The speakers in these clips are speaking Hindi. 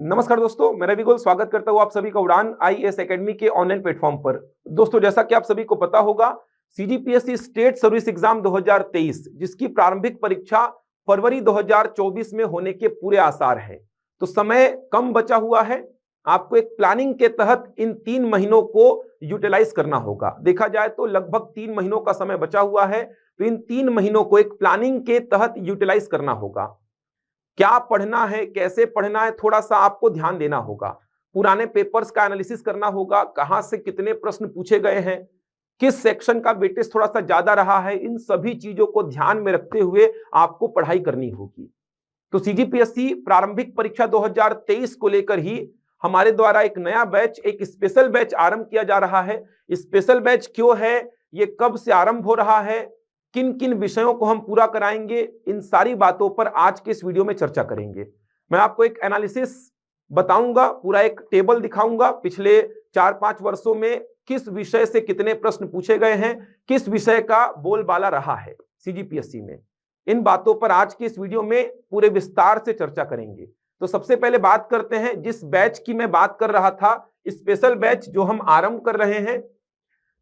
नमस्कार दोस्तों, मैं रवि गोल स्वागत करता हूं आप सभी का उड़ान आईएएस एकेडमी के ऑनलाइन प्लेटफॉर्म पर। दोस्तों, जैसा कि आप सभी को पता होगा, सीजीपीएससी स्टेट सर्विस एग्जाम 2023 जिसकी प्रारंभिक परीक्षा फरवरी 2024 में होने के पूरे आसार हैं। तो समय कम बचा हुआ है। आपको एक प्लानिंग के तहत इन 3 महीनों को यूटिलाइज करना होगा। देखा जाए तो लगभग 3 महीनों का समय बचा हुआ है, तो इन 3 महीनों को एक प्लानिंग के तहत यूटिलाइज करना होगा। क्या पढ़ना है, कैसे पढ़ना है, थोड़ा सा आपको ध्यान देना होगा। पुराने पेपर्स का एनालिसिस करना होगा, कहां से कितने प्रश्न पूछे गए हैं, किस सेक्शन का वेटेज थोड़ा सा ज्यादा रहा है, इन सभी चीजों को ध्यान में रखते हुए आपको पढ़ाई करनी होगी। तो सीजीपीएससी प्रारंभिक परीक्षा 2023 को लेकर ही हमारे द्वारा एक नया बैच, एक स्पेशल बैच आरंभ किया जा रहा है। स्पेशल बैच क्यों है, ये कब से आरंभ हो रहा है, किन किन विषयों को हम पूरा कराएंगे, इन सारी बातों पर आज के इस वीडियो में चर्चा करेंगे। मैं आपको एक एनालिसिस बताऊंगा, पूरा एक टेबल दिखाऊंगा, पिछले 4-5 वर्षों में किस विषय से कितने प्रश्न पूछे गए हैं, किस विषय का बोलबाला रहा है सीजीपीएससी में। इन बातों पर आज के इस वीडियो में पूरे विस्तार से चर्चा करेंगे। तो सबसे पहले बात करते हैं जिस बैच की मैं बात कर रहा था, स्पेशल बैच जो हम आरंभ कर रहे हैं।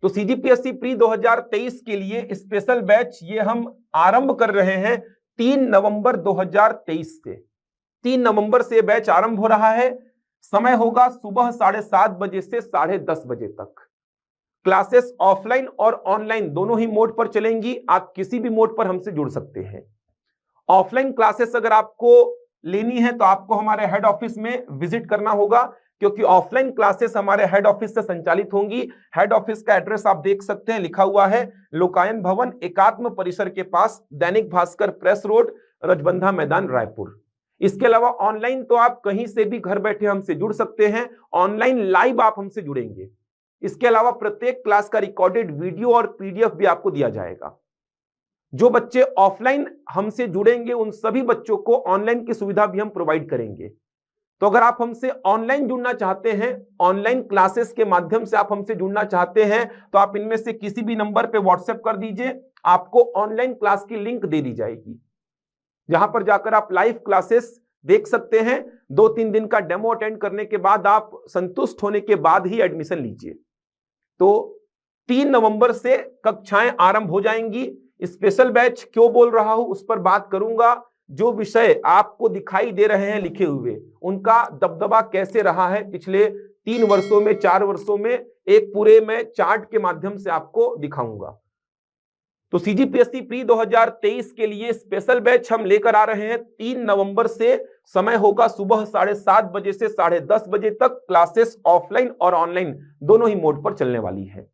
तो सीजीपीएससी प्री 2023 के लिए स्पेशल बैच ये हम आरंभ कर रहे हैं 3 नवंबर 2023 से। 3 नवंबर से बैच आरंभ हो रहा है। समय होगा सुबह 7:30 बजे से 10:30 बजे तक। क्लासेस ऑफलाइन और ऑनलाइन दोनों ही मोड पर चलेंगी। आप किसी भी मोड पर हमसे जुड़ सकते हैं। ऑफलाइन क्लासेस अगर आपको लेनी है तो आपको हमारे हेड ऑफिस में विजिट करना होगा, क्योंकि ऑफलाइन क्लासेस हमारे हेड ऑफिस से संचालित होंगी। हेड ऑफिस का एड्रेस आप देख सकते हैं, लिखा हुआ है लोकायन भवन एकात्म परिसर के पास, दैनिक भास्कर प्रेस रोड, रजबंधा मैदान, रायपुर। इसके अलावा ऑनलाइन तो आप कहीं से भी घर बैठे हमसे जुड़ सकते हैं। ऑनलाइन लाइव आप हमसे जुड़ेंगे। इसके अलावा प्रत्येक क्लास का रिकॉर्डेड वीडियो और पीडीएफ भी आपको दिया जाएगा। जो बच्चे ऑफलाइन हमसे जुड़ेंगे उन सभी बच्चों को ऑनलाइन की सुविधा भी हम प्रोवाइड करेंगे। तो अगर आप हमसे ऑनलाइन जुड़ना चाहते हैं, ऑनलाइन क्लासेस के माध्यम से आप हमसे जुड़ना चाहते हैं, तो आप इनमें से किसी भी नंबर पे व्हाट्सएप कर दीजिए। आपको ऑनलाइन क्लास की लिंक दे दी जाएगी, जहां पर जाकर आप लाइव क्लासेस देख सकते हैं। 2-3 दिन का डेमो अटेंड करने के बाद आप संतुष्ट होने के बाद ही एडमिशन लीजिए। तो 3 नवंबर से कक्षाएं आरंभ हो जाएंगी। स्पेशल बैच क्यों बोल रहा हूं उस पर बात करूंगा। जो विषय आपको दिखाई दे रहे हैं लिखे हुए, उनका दबदबा कैसे रहा है पिछले 3 वर्षों में, 4 वर्षों में, एक पूरे मैं चार्ट के माध्यम से आपको दिखाऊंगा। तो सीजीपीएससी प्री 2023 के लिए स्पेशल बैच हम लेकर आ रहे हैं 3 नवंबर से। समय होगा सुबह 7:30 बजे से 10:30 बजे तक। क्लासेस ऑफलाइन और ऑनलाइन दोनों ही मोड पर चलने वाली है।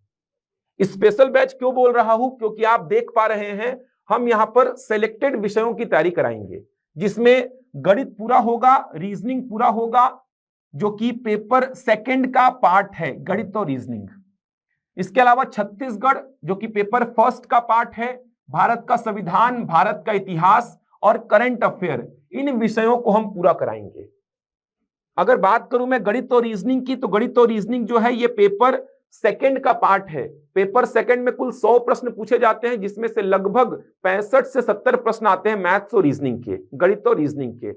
स्पेशल बैच क्यों बोल रहा हूं, क्योंकि आप देख पा रहे हैं हम यहां पर सिलेक्टेड विषयों की तैयारी कराएंगे, जिसमें गणित पूरा होगा, रीजनिंग पूरा होगा, जो कि पेपर सेकंड का पार्ट है, गणित और रीजनिंग। इसके अलावा छत्तीसगढ़ जो कि पेपर फर्स्ट का पार्ट है, भारत का संविधान, भारत का इतिहास और करंट अफेयर, इन विषयों को हम पूरा कराएंगे। अगर बात करूं मैं गणित और रीजनिंग की, तो गणित और रीजनिंग जो है ये पेपर सेकंड का पार्ट है। पेपर सेकंड में कुल 100 प्रश्न पूछे जाते हैं, जिसमें से लगभग 65 से 70 प्रश्न आते हैं मैथ्स और रीजनिंग के, गणित और रीजनिंग के।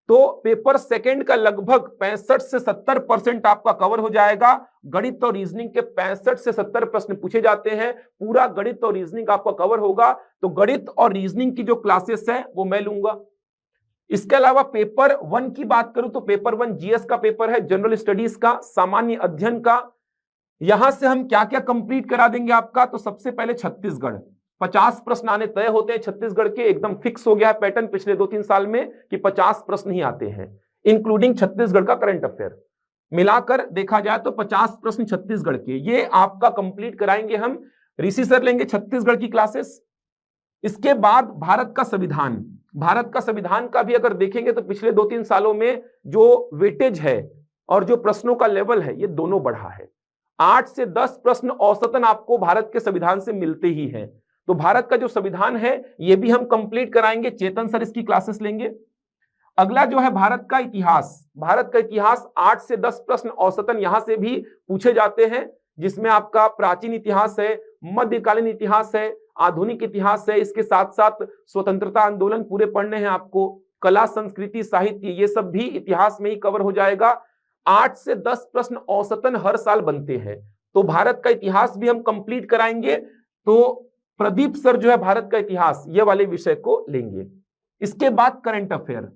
तो पेपर सेकंड का लगभग 65 से 70% आपका कवर हो जाएगा। गणित और रीजनिंग के 65 से 70 प्रश्न पूछे जाते हैं, पूरा गणित और रीजनिंग आपका कवर होगा। तो गणित और रीजनिंग की जो क्लासेस है वो मैं लूंगा। इसके अलावा पेपर 1 की बात करूं तो पेपर 1 जीएस का पेपर है, जनरल स्टडीज का, सामान्य अध्ययन का। यहां से हम क्या क्या कंप्लीट करा देंगे आपका। तो सबसे पहले छत्तीसगढ़, 50 प्रश्न आने तय होते हैं छत्तीसगढ़ के। एकदम फिक्स हो गया है पैटर्न पिछले 2-3 साल में कि 50 प्रश्न ही आते हैं, इंक्लूडिंग छत्तीसगढ़ का करंट अफेयर मिलाकर देखा जाए तो 50 प्रश्न छत्तीसगढ़ के, ये आपका कंप्लीट कराएंगे हम। ऋषि सर लेंगे छत्तीसगढ़ की क्लासेस। इसके बाद भारत का संविधान, भारत का संविधान का भी अगर देखेंगे तो पिछले 2-3 सालों में जो वेटेज है और जो प्रश्नों का लेवल है, ये दोनों बढ़ा है। 8 से 10 प्रश्न औसतन आपको भारत के संविधान से मिलते ही हैं। तो भारत का जो संविधान है ये भी हम कंप्लीट कराएंगे। चेतन सर इसकी क्लासेस लेंगे। अगला जो है भारत का इतिहास, भारत का इतिहास 8 से 10 प्रश्न औसतन यहां से भी पूछे जाते हैं, जिसमें आपका प्राचीन इतिहास है, मध्यकालीन इतिहास है, आधुनिक इतिहास है। इसके साथ साथ स्वतंत्रता आंदोलन पूरे पढ़ने हैं आपको। कला, संस्कृति, साहित्य, ये सब भी इतिहास में ही कवर हो जाएगा। 8 से 10 प्रश्न औसतन हर साल बनते हैं, तो भारत का इतिहास भी हम कंप्लीट कराएंगे। तो प्रदीप सर जो है भारत का इतिहास ये वाले विषय को लेंगे। इसके बाद करंट अफेयर,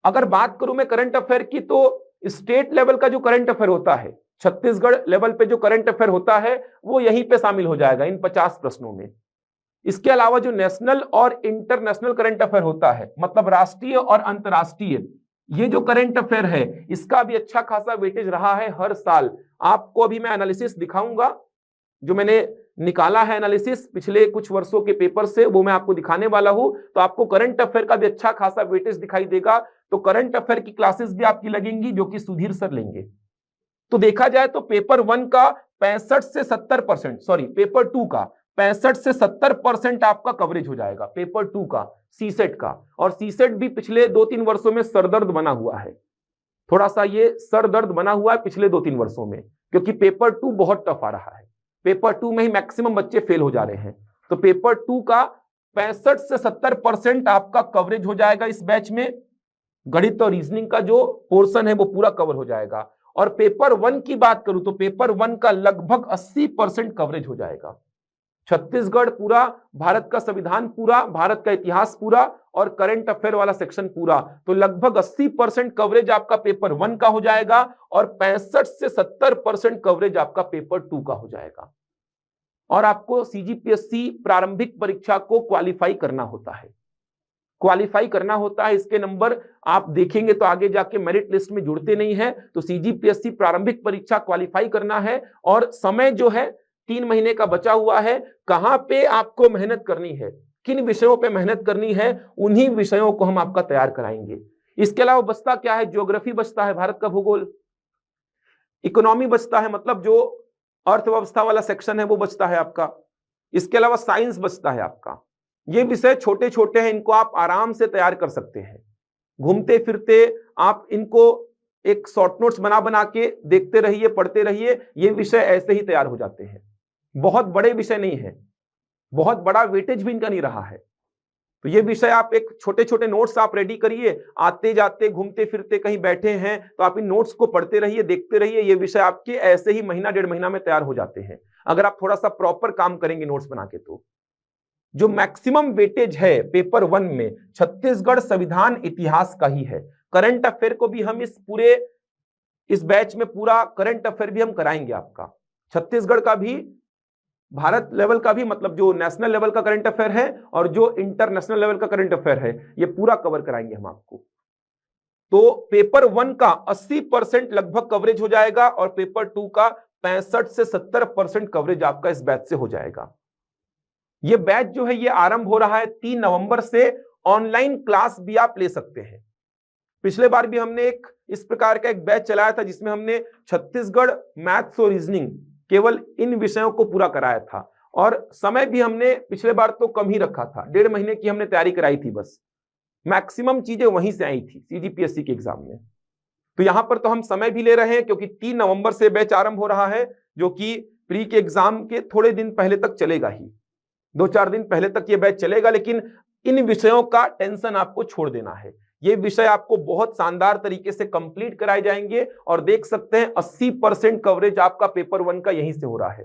अगर बात करूं मैं करंट अफेयर की, तो स्टेट लेवल का जो करंट अफेयर होता है, छत्तीसगढ़ लेवल पे जो करंट अफेयर होता है वो यहीं पे शामिल हो जाएगा इन 50 प्रश्नों में। इसके अलावा जो नेशनल और इंटरनेशनल करंट अफेयर होता है, मतलब राष्ट्रीय और अंतर्राष्ट्रीय, ये जो करंट अफेयर है इसका भी अच्छा खासा वेटेज रहा है हर साल। आपको अभी मैं एनालिसिस दिखाऊंगा, जो मैंने निकाला है एनालिसिस पिछले कुछ वर्षों के पेपर से, वो मैं आपको दिखाने वाला हूं। तो आपको करंट अफेयर का भी अच्छा खासा वेटेज दिखाई देगा। तो करंट अफेयर की क्लासेस भी आपकी लगेंगी, जो कि सुधीर सर लेंगे। तो देखा जाए तो पेपर 1 का 65 से 70%, सॉरी पेपर 2 का 65 से 70% आपका कवरेज हो जाएगा, पेपर 2 का, सीसेट का। और सीसेट भी पिछले 2-3 वर्षों में सरदर्द बना हुआ है, थोड़ा सा ये सरदर्द बना हुआ है पिछले 2-3 वर्षों में, क्योंकि पेपर 2 बहुत टफ आ रहा है। पेपर 2 में ही मैक्सिमम बच्चे फेल हो जा रहे हैं। तो पेपर 2 का 65 से 70% आपका कवरेज हो जाएगा इस बैच में। गणित और रीजनिंग का जो पोर्शन है वो पूरा कवर हो जाएगा। और पेपर 1 की बात करूं तो पेपर 1 का लगभग 80% कवरेज हो जाएगा। छत्तीसगढ़ पूरा, भारत का संविधान पूरा, भारत का इतिहास पूरा और करंट अफेयर वाला सेक्शन पूरा, तो लगभग 80% कवरेज आपका पेपर 1 का हो जाएगा और 65 से 70% कवरेज आपका पेपर 2 का हो जाएगा। और आपको सीजीपीएससी प्रारंभिक परीक्षा को क्वालिफाई करना होता है, क्वालिफाई करना होता है। इसके नंबर आप देखेंगे तो आगे जाके मेरिट लिस्ट में जुड़ते नहीं है। तो सीजीपीएससी प्रारंभिक परीक्षा क्वालिफाई करना है और समय जो है 3 महीने का बचा हुआ है। कहां पे आपको मेहनत करनी है, किन विषयों पे मेहनत करनी है, उन्हीं विषयों को हम आपका तैयार कराएंगे। इसके अलावा बचता क्या है, ज्योग्राफी बचता है, भारत का भूगोल, इकोनॉमी बचता है, मतलब जो अर्थव्यवस्था वाला सेक्शन है वो बचता है आपका। इसके अलावा साइंस बचता है आपका। ये विषय छोटे छोटे हैं, इनको आप आराम से तैयार कर सकते हैं। घूमते फिरते आप इनको एक शॉर्ट नोट्स बना बना के देखते रहिए, पढ़ते रहिए, ये विषय ऐसे ही तैयार हो जाते हैं। बहुत बड़े विषय नहीं है, बहुत बड़ा वेटेज भी इनका नहीं रहा है। तो ये विषय आप एक छोटे छोटे नोट्स आप रेडी करिए, आते जाते घूमते फिरते कहीं बैठे हैं तो आप इन नोट्स को पढ़ते रहिए, देखते रहिए। ये विषय आपके ऐसे ही महीना 1.5 महीना में तैयार हो जाते हैं, अगर आप थोड़ा सा प्रॉपर काम करेंगे नोट्स बना के। तो जो मैक्सिमम वेटेज है पेपर 1 में छत्तीसगढ़ संविधान इतिहास का ही है। करंट अफेयर को भी हम इस बैच में पूरा करंट अफेयर भी हम कराएंगे आपका। छत्तीसगढ़ का भी, भारत लेवल का भी, मतलब जो नेशनल लेवल का करंट अफेयर है और जो इंटरनेशनल लेवल का करंट अफेयर है, ये पूरा कवर कराएंगे हम आपको। तो पेपर 1 का 80% लगभग कवरेज हो जाएगा और पेपर 2 का 65 से 70% कवरेज आपका इस बैच से हो जाएगा। ये बैच जो है ये आरंभ हो रहा है 3 नवंबर से। ऑनलाइन क्लास भी आप ले सकते हैं। पिछले बार भी हमने एक इस प्रकार का एक बैच चलाया था जिसमें हमने छत्तीसगढ़ मैथ्स और रीजनिंग केवल इन विषयों को पूरा कराया था, और समय भी हमने पिछले बार तो कम ही रखा था, 1.5 महीने की हमने तैयारी कराई थी बस। मैक्सिमम चीजें वहीं से आई थी सीजीपीएससी के एग्जाम में। तो यहां पर तो हम समय भी ले रहे हैं क्योंकि 3 नवंबर से बैच आरंभ हो रहा है, जो कि प्री के एग्जाम के थोड़े दिन पहले तक चलेगा ही, 2-4 दिन पहले तक ये बैच चलेगा। लेकिन इन विषयों का टेंशन आपको छोड़ देना है। ये विषय आपको बहुत शानदार तरीके से कंप्लीट कराए जाएंगे और देख सकते हैं 80% कवरेज आपका पेपर 1 का यहीं से हो रहा है,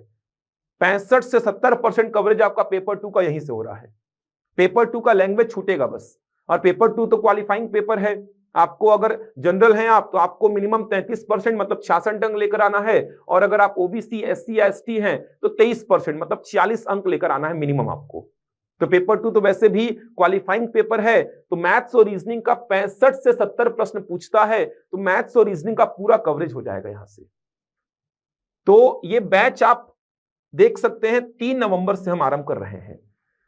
65 से 70% कवरेज आपका पेपर 2 का यहीं से हो रहा है। पेपर 2 का लैंग्वेज छूटेगा बस, और पेपर 2 तो क्वालिफाइंग पेपर है। आपको अगर जनरल हैं आप तो आपको मिनिमम 33% मतलब 66 अंक लेकर आना है, और अगर आप ओबीसी, एससी या एसटी हैं तो 23% मतलब 46 अंक लेकर आना है मिनिमम आपको। तो पेपर 2 तो वैसे भी क्वालिफाइंग पेपर है। तो मैथ्स और रीजनिंग का 65 से 70 प्रश्न पूछता है, तो मैथ्स और रीजनिंग का पूरा कवरेज हो जाएगा यहां से। तो ये बैच आप देख सकते हैं 3 नवंबर से हम आरंभ कर रहे हैं।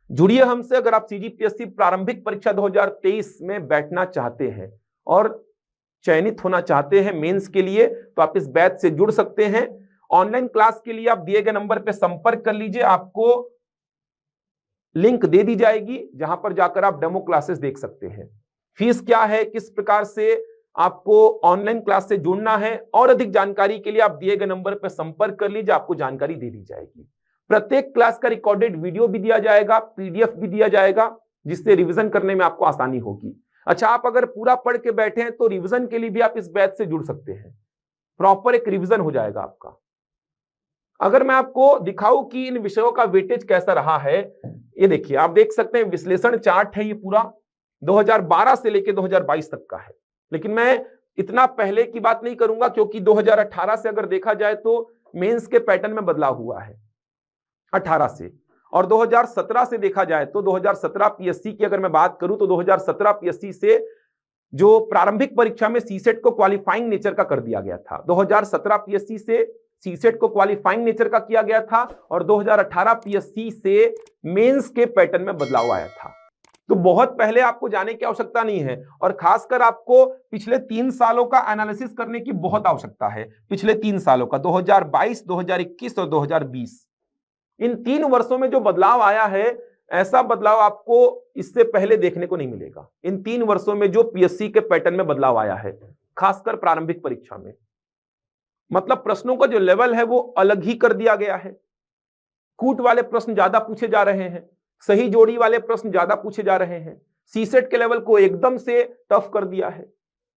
जुड़िए हमसे अगर आप सीजीपीएससी प्रारंभिक परीक्षा 2023 में बैठना चाहते हैं और चयनित होना चाहते हैं मेंस के लिए, तो आप इस बैच से जुड़ सकते हैं। ऑनलाइन क्लास के लिए आप दिए गए नंबर पर संपर्क कर लीजिए, आपको लिंक दे दी जाएगी जहां पर जाकर आप डेमो क्लासेस देख सकते हैं। फीस क्या है, किस प्रकार से आपको ऑनलाइन क्लास से जुड़ना है, और अधिक जानकारी के लिए आप दिए गए नंबर पर संपर्क कर लीजिए, आपको जानकारी दे दी जाएगी। प्रत्येक क्लास का रिकॉर्डेड वीडियो भी दिया जाएगा, पीडीएफ भी दिया जाएगा, जिससे रिवीजन करने में आपको आसानी होगी। अच्छा, आप अगर पूरा पढ़ के बैठे हैं तो रिवीजन के लिए भी आप इस बैच से जुड़ सकते हैं, प्रॉपर एक रिवीजन हो जाएगा आपका। अगर मैं आपको दिखाऊं कि इन विषयों का वेटेज कैसा रहा है, ये देखिए, आप देख सकते हैं विश्लेषण चार्ट है, ये पूरा 2012 से लेकर 2022 तक का है। लेकिन मैं इतना पहले की बात नहीं करूंगा, क्योंकि 2018 से अगर देखा जाए तो मेंस के पैटर्न में बदलाव हुआ है 18 से, और 2017 से देखा जाए तो 2017 पीएससी की अगर मैं बात करूं तो 2017 पीएससी से जो प्रारंभिक परीक्षा में सीसेट को क्वालिफाइंग नेचर का कर दिया गया था, 2017 पीएससी से सीसेट को क्वालिफाइंग नेचर का किया गया था, और 2018 पीएससी से मेंस के पैटर्न में बदलाव आया था। तो बहुत पहले आपको जाने की आवश्यकता नहीं है, और खासकर आपको पिछले 3 सालों का एनालिसिस करने की बहुत आवश्यकता है। पिछले 3 सालों का 2022, 2021 और 2020, इन 3 वर्षों में जो बदलाव आया है, ऐसा बदलाव आपको इससे पहले देखने को नहीं मिलेगा। इन 3 वर्षों में जो पीएससी के पैटर्न में बदलाव आया है, खासकर प्रारंभिक परीक्षा में, मतलब प्रश्नों का जो लेवल है वो अलग ही कर दिया गया है। कूट वाले प्रश्न ज्यादा पूछे जा रहे हैं, सही जोड़ी वाले प्रश्न ज्यादा पूछे जा रहे हैं, सीसेट के लेवल को एकदम से टफ कर दिया है।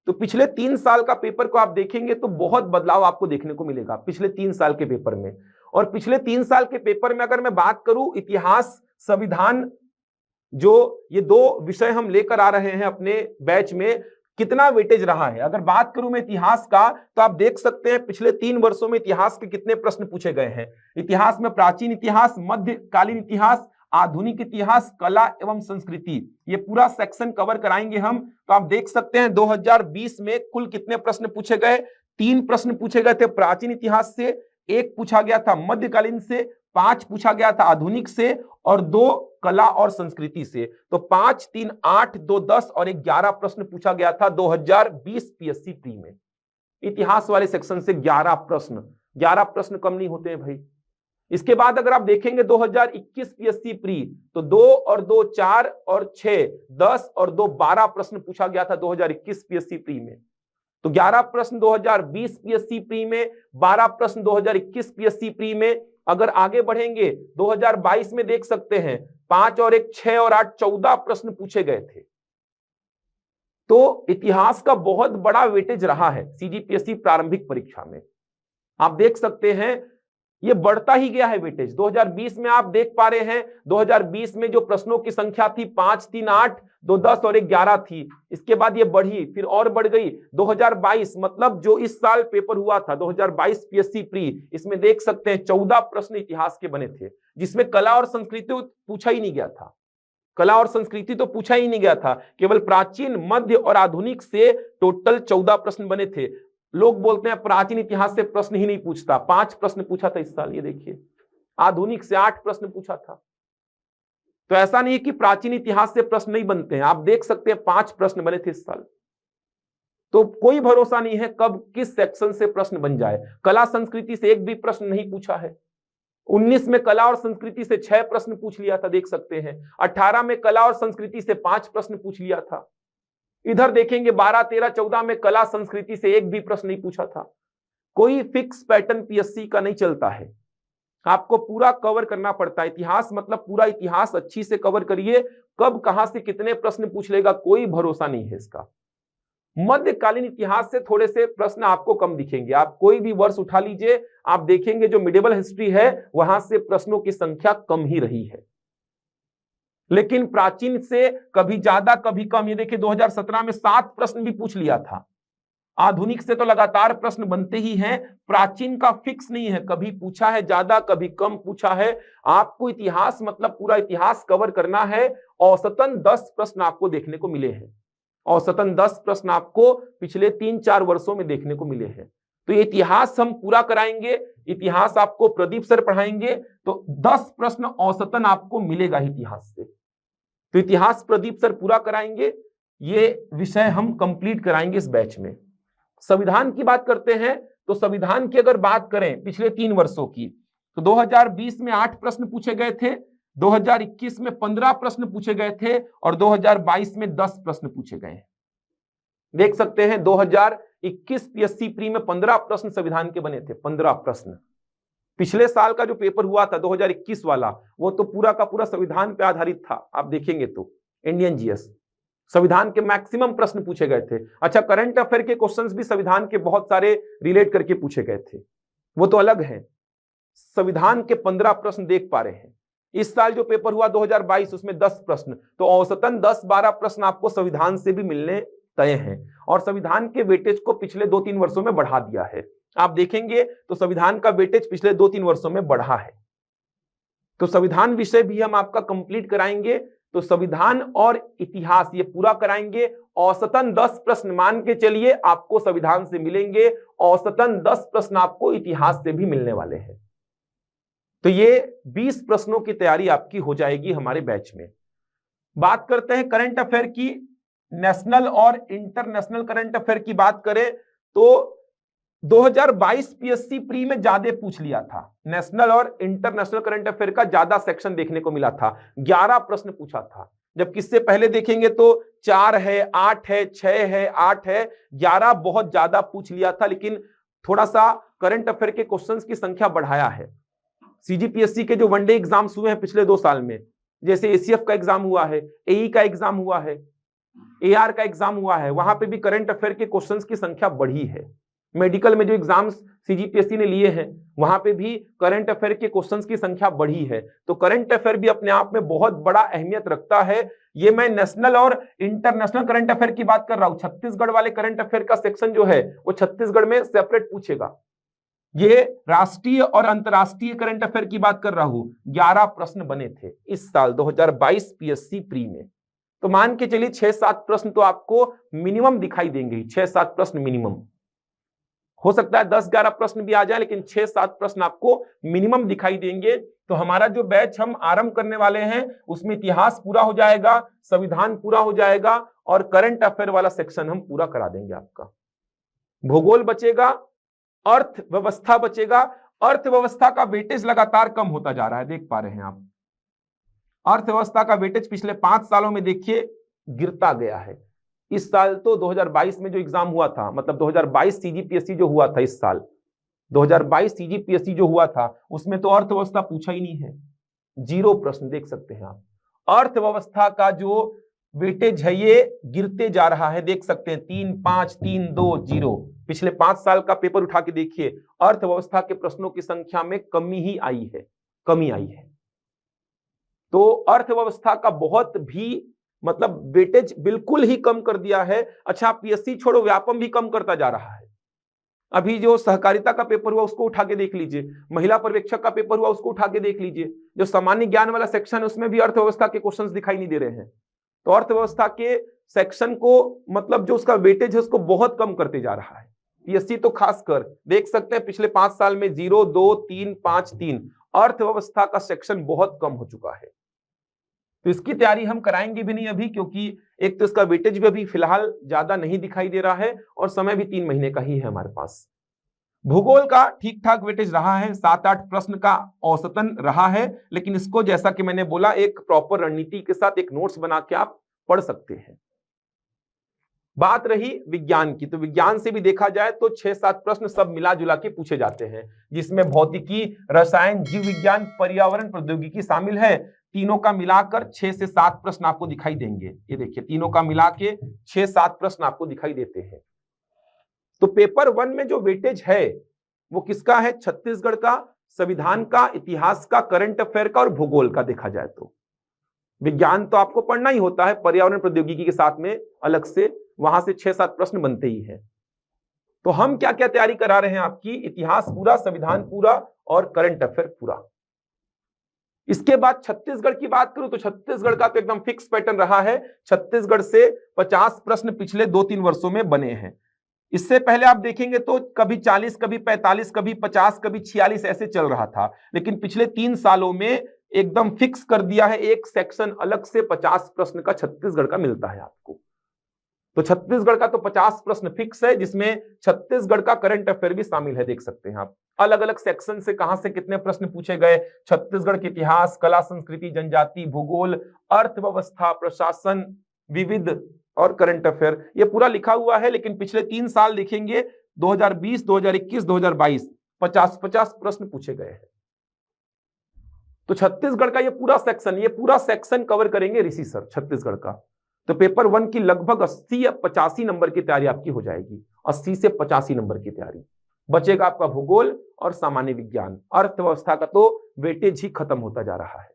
तो पिछले 3 साल का पेपर को आप देखेंगे तो बहुत बदलाव आपको देखने को मिलेगा पिछले 3 साल के पेपर में। और पिछले 3 साल के पेपर में अगर मैं बात करूं, इतिहास, संविधान, जो ये 2 विषय हम लेकर आ रहे हैं अपने बैच में, कितना वेटेज रहा है। अगर बात करूं मैं इतिहास का, तो आप देख सकते हैं पिछले 3 वर्षों में इतिहास के कितने प्रश्न पूछे गए हैं। इतिहास में प्राचीन इतिहास, मध्यकालीन इतिहास, आधुनिक इतिहास, कला एवं संस्कृति, ये पूरा सेक्शन कवर कराएंगे हम। तो आप देख सकते हैं 2020 में कुल कितने प्रश्न पूछे गए। 3 प्रश्न पूछे गए थे प्राचीन इतिहास से, 1 पूछा गया था मध्यकालीन से, 5 पूछा गया था आधुनिक से, और 2 कला और संस्कृति से। तो 5, 3, 8, 2, 10 और 11 प्रश्न पूछा गया था 2020 पीएससी प्री में। इतिहास वाले सेक्शन से 11 प्रश्न कम नहीं होते हैं भाई। इसके बाद अगर आप देखेंगे 2021 पीएससी प्री, तो 2 और 2 4 और 6 10 और 2 12 प्रश्न पूछा गया था 2021 पीएससी प्री में। तो 11 प्रश्न 2020 पीएससी प्री में, 12 प्रश्न 2021 पीएससी प्री में। अगर आगे बढ़ेंगे 2022 में देख सकते हैं 5 और 1 6 और 8 14 प्रश्न पूछे गए थे। तो इतिहास का बहुत बड़ा वेटेज रहा है सीजीपीएससी प्रारंभिक परीक्षा में। आप देख सकते हैं ये बढ़ता ही गया है वेटेज। 2020 में आप देख पा रहे हैं 2020 में जो प्रश्नों की संख्या थी 5, 3, 8, 2, 10 और 11 थी। इसके बाद ये बढ़ी, फिर और बढ़ गई। 2022 मतलब जो इस साल पेपर हुआ था 2022 पीएससी प्री, इसमें देख सकते हैं 14 प्रश्न इतिहास के बने थे, जिसमें कला और संस्कृति पूछा ही नहीं गया था। कला और संस्कृति तो पूछा ही नहीं गया था, केवल प्राचीन, मध्य और आधुनिक से टोटल 14 प्रश्न बने थे। लोग बोलते हैं प्राचीन इतिहास से प्रश्न ही नहीं पूछता, 5 प्रश्न पूछा था इस साल। ये देखिए, आधुनिक से 8 प्रश्न पूछा था। तो ऐसा नहीं है कि प्राचीन इतिहास से प्रश्न नहीं बनते हैं, आप देख सकते हैं 5 प्रश्न बने थे इस साल। तो कोई भरोसा नहीं है कब किस सेक्शन से प्रश्न बन जाए। कला संस्कृति से 1 भी प्रश्न नहीं पूछा है। 19 में कला और संस्कृति से 6 प्रश्न पूछ लिया था, देख सकते हैं। 18 में कला और संस्कृति से 5 प्रश्न पूछ लिया था। इधर देखेंगे 12, 13, 14 में कला संस्कृति से 1 भी प्रश्न नहीं पूछा था। कोई फिक्स पैटर्न पीएससी का नहीं चलता है, आपको पूरा कवर करना पड़ता है। इतिहास मतलब पूरा इतिहास अच्छी से कवर करिए, कब कहां से कितने प्रश्न पूछ लेगा कोई भरोसा नहीं है इसका। मध्यकालीन इतिहास से थोड़े से प्रश्न आपको कम दिखेंगे। आप कोई भी वर्ष उठा लीजिए, आप देखेंगे जो मिडिवल हिस्ट्री है वहां से प्रश्नों की संख्या कम ही रही है। लेकिन प्राचीन से कभी ज्यादा कभी कम। ये देखिए 2017 में 7 प्रश्न भी पूछ लिया था। आधुनिक से तो लगातार प्रश्न बनते ही हैं, प्राचीन का फिक्स नहीं है, कभी पूछा है ज्यादा कभी कम पूछा है। आपको इतिहास मतलब पूरा इतिहास कवर करना है। औसतन 10 प्रश्न आपको देखने को मिले हैं। औसतन 10 प्रश्न आपको पिछले 3-4 वर्षों में देखने को मिले हैं। तो ये इतिहास हम पूरा कराएंगे, इतिहास आपको प्रदीप सर पढ़ाएंगे, तो 10 प्रश्न औसतन आपको मिलेगा इतिहास से। तो इतिहास प्रदीप सर पूरा कराएंगे, ये विषय हम कंप्लीट कराएंगे इस बैच में। संविधान की बात करते हैं, तो संविधान की अगर बात करें पिछले 3 वर्षों की, तो 2020 में 8 प्रश्न पूछे गए थे, 2021 में 15 प्रश्न पूछे गए थे, और 2022 में 10 प्रश्न पूछे गए हैं। देख सकते हैं 2021 पीएससी प्री में 15 प्रश्न संविधान के बने थे, 15 प्रश्न। पिछले साल का जो पेपर हुआ था 2021 वाला, वो तो पूरा का पूरा संविधान पे आधारित था। आप देखेंगे तो इंडियन जीएस संविधान के मैक्सिमम प्रश्न पूछे गए थे। अच्छा, करंट अफेयर के क्वेश्चंस भी संविधान के बहुत सारे रिलेट करके पूछे गए थे, वो तो अलग है। संविधान के 15 प्रश्न देख पा रहे हैं। इस साल जो पेपर हुआ 2022 उसमें 10 प्रश्न, तो औसतन 10-12 प्रश्न आपको संविधान से भी मिलने तय हैं। और संविधान के वेटेज को पिछले 2-3 वर्षों में बढ़ा दिया है। आप देखेंगे तो संविधान का वेटेज पिछले 2-3 वर्षों में बढ़ा है। तो संविधान विषय भी हम आपका कंप्लीट कराएंगे। तो संविधान और इतिहास ये पूरा कराएंगे। औसतन 10 प्रश्न मान के चलिए आपको संविधान से मिलेंगे, औसतन 10 प्रश्न आपको इतिहास से भी मिलने वाले हैं। तो ये 20 प्रश्नों की तैयारी आपकी हो जाएगी हमारे बैच में। बात करते हैं करंट अफेयर की। नेशनल और इंटरनेशनल करंट अफेयर की बात करें तो 2022 पीएससी प्री में ज्यादा पूछ लिया था। नेशनल और इंटरनेशनल करंट अफेयर का ज्यादा सेक्शन देखने को मिला था, 11 प्रश्न पूछा था। जबकि इससे पहले देखेंगे तो 4 है, 8 है, 6 है, 8 है, 11 बहुत ज्यादा पूछ लिया था। लेकिन थोड़ा सा करंट अफेयर के क्वेश्चंस की संख्या बढ़ाया है। सीजीपीएससी के जो वनडे एग्जाम्स हुए हैं पिछले 2 साल में, जैसे एसीएफ का एग्जाम हुआ है, एई का एग्जाम हुआ है, एआर का एग्जाम हुआ है, वहां पे भी करंट अफेयर के क्वेश्चंस की संख्या बढ़ी है। मेडिकल में जो एग्जाम्स सीजीपीएससी ने लिए हैं वहां पे भी करंट अफेयर के क्वेश्चंस की संख्या बढ़ी है। तो करंट अफेयर भी अपने आप में बहुत बड़ा अहमियत रखता है। ये मैं नेशनल और इंटरनेशनल करंट अफेयर की बात कर रहा हूं। छत्तीसगढ़ वाले करंट अफेयर का सेक्शन जो है वो छत्तीसगढ़ में सेपरेट पूछेगा। ये राष्ट्रीय और अंतरराष्ट्रीय करंट अफेयर की बात कर रहा हूं। 11 प्रश्न बने थे इस साल 2022 पीएससी प्री में। तो मान के चलिए 6-7 प्रश्न तो आपको मिनिमम दिखाई देंगे। 6-7 प्रश्न मिनिमम, हो सकता है 10-11 प्रश्न भी आ जाए, लेकिन 6-7 प्रश्न आपको मिनिमम दिखाई देंगे। तो हमारा जो बैच हम आरंभ करने वाले हैं उसमें इतिहास पूरा हो जाएगा, संविधान पूरा हो जाएगा और करंट अफेयर वाला सेक्शन हम पूरा करा देंगे आपका। भूगोल बचेगा, अर्थव्यवस्था बचेगा। अर्थव्यवस्था का वेटेज लगातार कम होता जा रहा है, देख पा रहे हैं आप। अर्थव्यवस्था का वेटेज पिछले 5 सालों में देखिए गिरता गया है। इस साल तो 2022 में जो एग्जाम हुआ था, मतलब 2022 सीजीपीएससी जो हुआ था, इस साल 2022 सीजीपीएससी जो हुआ था उसमें तो अर्थव्यवस्था पूछा ही नहीं है। 0 प्रश्न देख सकते हैं आप। अर्थव्यवस्था का जो वेटेज है ये गिरते जा रहा है, देख सकते हैं 3, 5, 3, 2, 0। पिछले 5 साल का पेपर उठा के देखिए, अर्थव्यवस्था के प्रश्नों की संख्या में कमी ही आई है, कमी आई है। तो अर्थव्यवस्था का बहुत भी मतलब वेटेज बिल्कुल ही कम कर दिया है। अच्छा, पीएससी छोड़ो, व्यापम भी कम करता जा रहा है। अभी जो सहकारिता का पेपर हुआ उसको उठा के देख लीजिए, महिला पर्यवेक्षक का पेपर हुआ उसको उठा के देख लीजिए, जो सामान्य ज्ञान वाला सेक्शन है उसमें भी अर्थव्यवस्था के क्वेश्चंस दिखाई नहीं दे रहे हैं। तो अर्थव्यवस्था के सेक्शन को मतलब जो उसका वेटेज है उसको बहुत कम करते जा रहा है। पीएससी तो खासकर देख सकते हैं पिछले 5 साल में 0, 2, 3, 5, 3 अर्थव्यवस्था का सेक्शन बहुत कम हो चुका है। तो इसकी तैयारी हम कराएंगे भी नहीं अभी, क्योंकि एक तो इसका वेटेज भी अभी फिलहाल ज्यादा नहीं दिखाई दे रहा है और समय भी 3 महीने का ही है हमारे पास। भूगोल का ठीक ठाक वेटेज रहा है, 7-8 प्रश्न का औसतन रहा है, लेकिन इसको जैसा कि मैंने बोला एक प्रॉपर रणनीति के साथ एक नोट्स बना के आप पढ़ सकते हैं। बात रही विज्ञान की, तो विज्ञान से भी देखा जाए तो 6-7 प्रश्न सब मिला जुला के पूछे जाते हैं, जिसमें भौतिकी, रसायन, जीव विज्ञान, पर्यावरण, प्रौद्योगिकी शामिल है। तीनों का मिलाकर 6 से 7 प्रश्न आपको दिखाई देंगे। ये देखिए, तीनों का मिला के 6-7 प्रश्न आपको दिखाई देते हैं। तो पेपर 1 में जो वेटेज है वो किसका है? छत्तीसगढ़ का, संविधान का, इतिहास का, करंट अफेयर का और भूगोल का। देखा जाए तो विज्ञान तो आपको पढ़ना ही होता है, पर्यावरण प्रौद्योगिकी के साथ में अलग से वहां से 6-7 प्रश्न बनते ही हैं। तो हम क्या क्या तैयारी करा रहे हैं आपकी? इतिहास पूरा, संविधान पूरा और करंट अफेयर पूरा। इसके बाद छत्तीसगढ़ की बात करूं तो छत्तीसगढ़ का तो एकदम फिक्स पैटर्न रहा है। छत्तीसगढ़ से 50 प्रश्न पिछले 2-3 वर्षों में बने हैं। इससे पहले आप देखेंगे तो कभी 40, कभी 45, कभी 50, कभी 46 ऐसे चल रहा था, लेकिन पिछले 3 सालों में एकदम फिक्स कर दिया है, एक सेक्शन अलग से 50 प्रश्न का छत्तीसगढ़ का मिलता है आपको। तो छत्तीसगढ़ का तो 50 प्रश्न फिक्स है, जिसमें छत्तीसगढ़ का करंट अफेयर भी शामिल है। देख सकते हैं आप अलग अलग सेक्शन से कहां से कितने प्रश्न पूछे गए। छत्तीसगढ़ के इतिहास, कला संस्कृति, जनजाति, भूगोल, अर्थव्यवस्था, प्रशासन, विविध और करंट अफेयर, ये पूरा लिखा हुआ है। लेकिन पिछले 3 साल देखेंगे 2020, 2021, 2022 50-50 प्रश्न पूछे गए हैं। तो छत्तीसगढ़ का ये पूरा सेक्शन कवर करेंगे ऋषि सर छत्तीसगढ़ का। तो पेपर 1 की लगभग 80 या 85 नंबर की तैयारी आपकी हो जाएगी। 80 से 85 नंबर की तैयारी। बचेगा आपका भूगोल और सामान्य विज्ञान। अर्थव्यवस्था का तो वेटेज ही खत्म होता जा रहा है।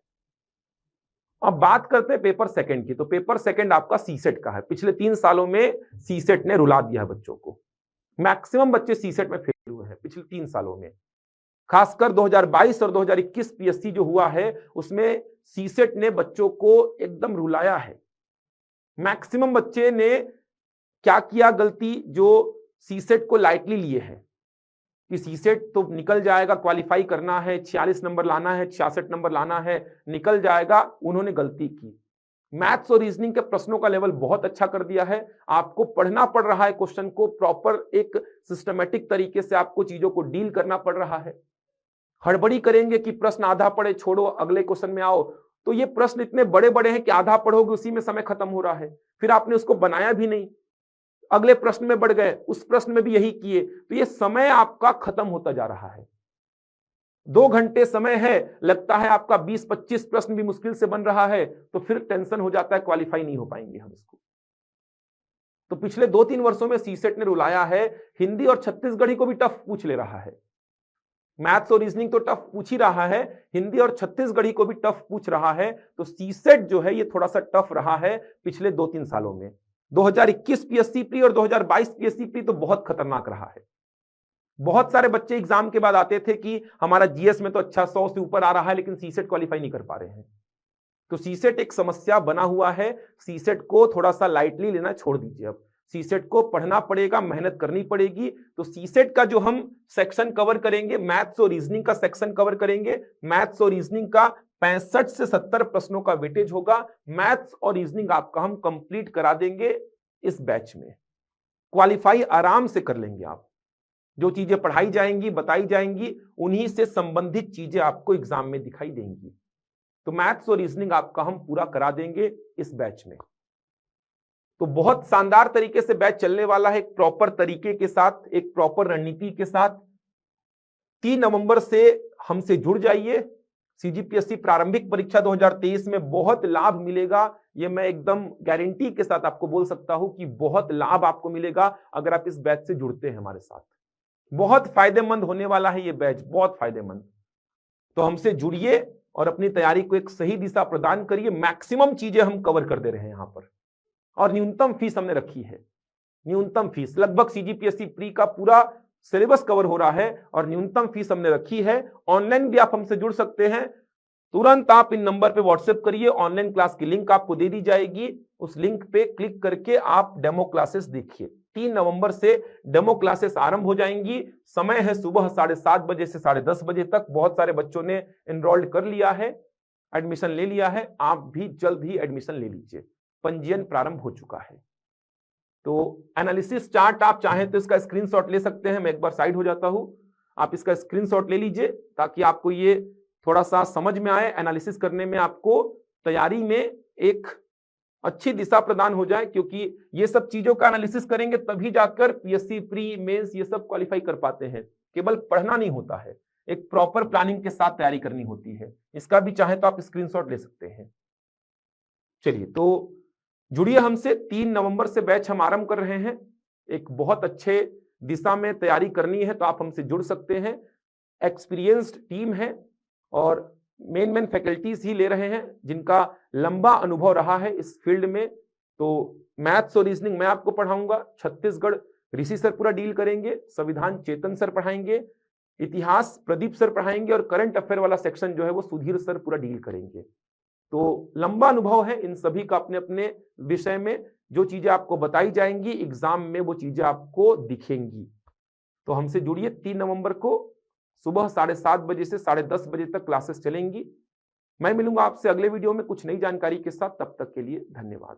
अब बात करते हैं पेपर सेकंड की। तो पेपर सेकंड आपका सीसेट का है। पिछले 3 सालों में सीसेट ने रुला दिया है बच्चों को। मैक्सिमम बच्चे सीसेट में फेल हुए हैं पिछले 3 सालों में। खासकर 2022 और 2021 पीएससी जो हुआ है, उसमें सीसेट ने बच्चों को एकदम रुलाया है। मैक्सिमम बच्चे ने क्या किया गलती, जो सीसेट को लाइटली लिए हैं कि सीसेट तो निकल जाएगा, क्वालिफाई करना है, 46 नंबर लाना है, 66 नंबर लाना है, निकल जाएगा। उन्होंने गलती की। मैथ्स और रीजनिंग के प्रश्नों का लेवल बहुत अच्छा कर दिया है। आपको पढ़ना पड़ रहा है क्वेश्चन को, प्रॉपर एक सिस्टमेटिक तरीके से आपको चीजों को डील करना पड़ रहा है। हड़बड़ी करेंगे कि प्रश्न आधा पढ़े छोड़ो अगले क्वेश्चन में आओ, तो ये प्रश्न इतने बड़े बड़े हैं कि आधा पढ़ोगे उसी में समय खत्म हो रहा है। फिर आपने उसको बनाया भी नहीं, अगले प्रश्न में बढ़ गए, उस प्रश्न में भी यही किए, तो ये समय आपका खत्म होता जा रहा है। 2 घंटे समय है, लगता है आपका 20-25 प्रश्न भी मुश्किल से बन रहा है, तो फिर टेंशन हो जाता है, क्वालिफाई नहीं हो पाएंगे हम इसको। तो पिछले 2-3 वर्षों में सीसेट ने रुलाया है। हिंदी और छत्तीसगढ़ी को भी टफ पूछ ले रहा है। मैथ्स और रीजनिंग तो टफ पूछ ही रहा है, हिंदी और छत्तीसगढ़ी को भी टफ पूछ रहा है। तो सीसेट जो है ये थोड़ा सा टफ रहा है पिछले 2-3 सालों में। 2021 पीएससी प्री और 2022 पीएससी प्री तो बहुत खतरनाक रहा है। बहुत सारे बच्चे एग्जाम के बाद आते थे कि हमारा जीएस में तो अच्छा 100 से ऊपर आ रहा है, लेकिन सीसेट क्वालिफाई नहीं कर पा रहे हैं। तो सीसेट एक समस्या बना हुआ है। सीसेट को थोड़ा सा लाइटली लेना छोड़ दीजिए। अब सीसेट को पढ़ना पड़ेगा, मेहनत करनी पड़ेगी। तो सीसेट का जो हम सेक्शन कवर करेंगे, मैथ्स और रीजनिंग का सेक्शन कवर करेंगे। मैथ्स और रीजनिंग का 65 से 70 प्रश्नों का वेटेज होगा। मैथ्स और रीजनिंग आपका हम कंप्लीट करा देंगे इस बैच में। क्वालिफाई आराम से कर लेंगे आप। जो चीजें पढ़ाई जाएंगी, बताई जाएंगी, उन्हीं से संबंधित चीजें आपको एग्जाम में दिखाई देंगी। तो मैथ्स और रीजनिंग आपका हम पूरा करा देंगे इस बैच में। तो बहुत शानदार तरीके से बैच चलने वाला है, एक प्रॉपर तरीके के साथ, एक प्रॉपर रणनीति के साथ। 3 नवंबर से हमसे जुड़ जाइए। सीजीपीएससी प्रारंभिक परीक्षा 2023 में बहुत लाभ मिलेगा, ये मैं एकदम गारंटी के साथ आपको बोल सकता हूं कि बहुत लाभ आपको मिलेगा अगर आप इस बैच से जुड़ते हैं हमारे साथ। बहुत फायदेमंद होने वाला है ये बैच, बहुत फायदेमंद। तो हमसे जुड़िए और अपनी तैयारी को एक सही दिशा प्रदान करिए। मैक्सिमम चीजें हम कवर कर दे रहे हैं यहां पर, और न्यूनतम फीस हमने रखी है। न्यूनतम फीस लगभग सीजीपीएससी प्री का पूरा सिलेबस कवर हो रहा है और न्यूनतम फीस हमने रखी है। ऑनलाइन भी आप हमसे जुड़ सकते हैं। तुरंत आप इन नंबर पे व्हाट्सएप करिए, ऑनलाइन क्लास की लिंक आपको दे दी जाएगी। उस लिंक पे क्लिक करके आप डेमो क्लासेस देखिए। 3 नवंबर से डेमो क्लासेस आरंभ हो जाएंगी। समय है सुबह 7:30 बजे से 10:30 बजे तक। बहुत सारे बच्चों ने एनरोल्ड कर लिया है, एडमिशन ले लिया है। आप भी जल्द ही एडमिशन ले लीजिए, पंजीयन प्रारंभ हो चुका है। तो एनालिसिस चार्ट आप चाहें तो इसका स्क्रीनशॉट ले सकते हैं। मैं एक बार साइड हो जाता हूं, आप इसका स्क्रीनशॉट ले लीजिए ताकि आपको ये थोड़ा सा समझ में आए। एनालिसिस करने में आपको तैयारी में एक अच्छी दिशा प्रदान हो जाए, क्योंकि ये सब चीजों का एनालिसिस करेंगे तभी जाकर पीएससी प्री, मेंस ये सब क्वालिफाई कर पाते हैं। केवल पढ़ना नहीं होता है, एक प्रॉपर प्लानिंग के साथ तैयारी करनी होती है। इसका भी चाहे तो आप स्क्रीनशॉट ले सकते हैं। चलिए, तो जुड़िए हमसे। 3 नवंबर से बैच हम आरंभ कर रहे हैं। एक बहुत अच्छे दिशा में तैयारी करनी है तो आप हमसे जुड़ सकते हैं। एक्सपीरियंस्ड टीम है और मेन फैकल्टीज ही ले रहे हैं जिनका लंबा अनुभव रहा है इस फील्ड में। तो मैथ्स और रीजनिंग मैं आपको पढ़ाऊंगा, छत्तीसगढ़ ऋषि सर पूरा डील करेंगे, संविधान चेतन सर पढ़ाएंगे, इतिहास प्रदीप सर पढ़ाएंगे और करंट अफेयर वाला सेक्शन जो है वो सुधीर सर पूरा डील करेंगे। तो लंबा अनुभव है इन सभी का अपने अपने विषय में। जो चीजें आपको बताई जाएंगी एग्जाम में वो चीजें आपको दिखेंगी। तो हमसे जुड़िए। 3 नवंबर को सुबह 7:30 बजे से 10:30 बजे तक क्लासेस चलेंगी। मैं मिलूंगा आपसे अगले वीडियो में कुछ नई जानकारी के साथ। तब तक के लिए धन्यवाद।